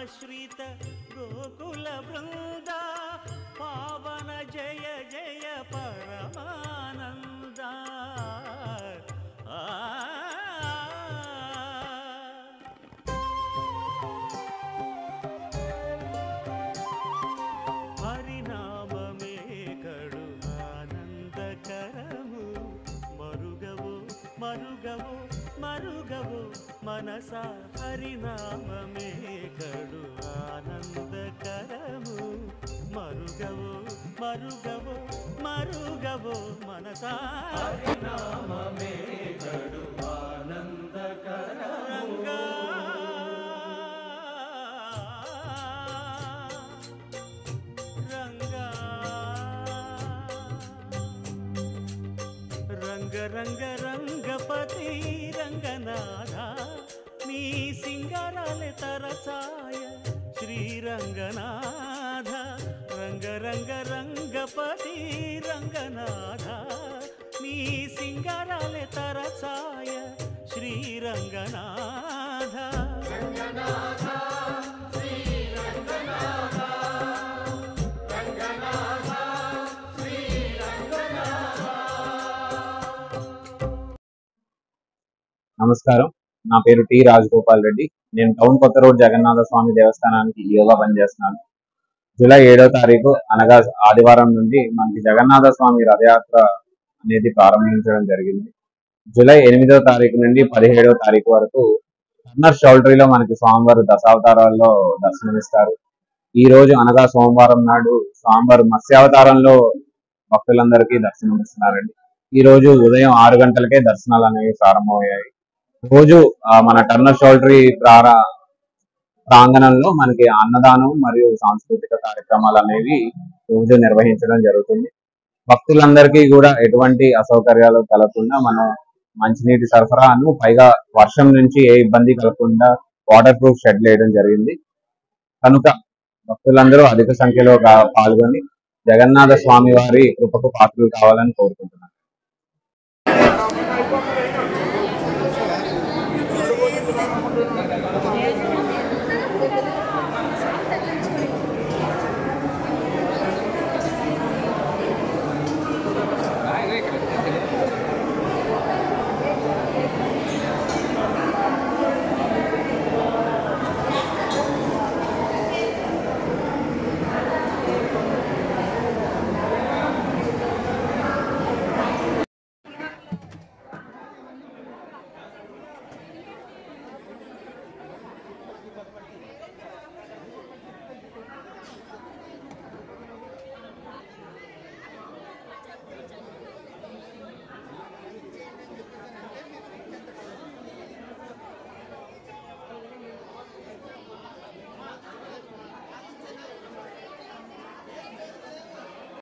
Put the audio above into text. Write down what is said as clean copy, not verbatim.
ఆశ్రిత గోకుల బృంద పావన జయ జయ పరమానంద హరినామమే కడు ఆనందకరము మరుగవు మరుగవు మరుగవు మనసా హరినామమే కడు ఆనందకరము మరుగవు మరుగవు మరుగవు మనసా హరినామమే కడు ఆనందకరము రంగ రంగ రంగపతి రంగనాథ నీ సింగారాలే తరసాయ శ్రీరంగనాథ రంగ రంగ రంగపతి రంగనాథ నీ సింగారాలే తరసాయ శ్రీరంగనాథ రంగనాథ శ్రీరంగనాథ రంగనాథ శ్రీరంగనాథ. నమస్కారం, నా పేరు టి రాజగోపాల్ రెడ్డి. నేను టౌన్ కొత్త రోడ్ జగన్నాథ స్వామి దేవస్థానానికి ఈఓగా పనిచేస్తున్నాను. జూలై 7వ తారీఖు అనగా ఆదివారం నుండి మనకి జగన్నాథ స్వామి రథయాత్ర అనేది ప్రారంభించడం జరిగింది. జూలై 8వ తారీఖు నుండి 17వ తారీఖు వరకు టర్నర్ షౌల్ట్రీలో మనకి స్వామివారు దశావతారాల్లో దర్శనమిస్తారు. ఈ రోజు అనగా సోమవారం నాడు స్వామివారు మత్స్యావతారంలో భక్తులందరికీ దర్శనమిస్తున్నారండి. ఈ రోజు ఉదయం 6 గంటలకే దర్శనాలు అనేవి ప్రారంభమయ్యాయి. రోజు మన టర్నర్ షౌల్ట్రీ ప్రాంగణంలో మనకి అన్నదానం మరియు సాంస్కృతిక కార్యక్రమాలు అనేవి రోజు నిర్వహించడం జరుగుతుంది. భక్తులందరికీ కూడా ఎటువంటి అసౌకర్యాలు కలగకుండా మనం మంచినీటి సరఫరాను, పైగా వర్షం నుంచి ఏ ఇబ్బంది కలగకుండా వాటర్ ప్రూఫ్ షెడ్ వేయడం జరిగింది. కనుక భక్తులందరూ అధిక సంఖ్యలో పాల్గొని జగన్నాథ స్వామి వారి కృపకు పాత్రలు కావాలని కోరుకుంటున్నాను.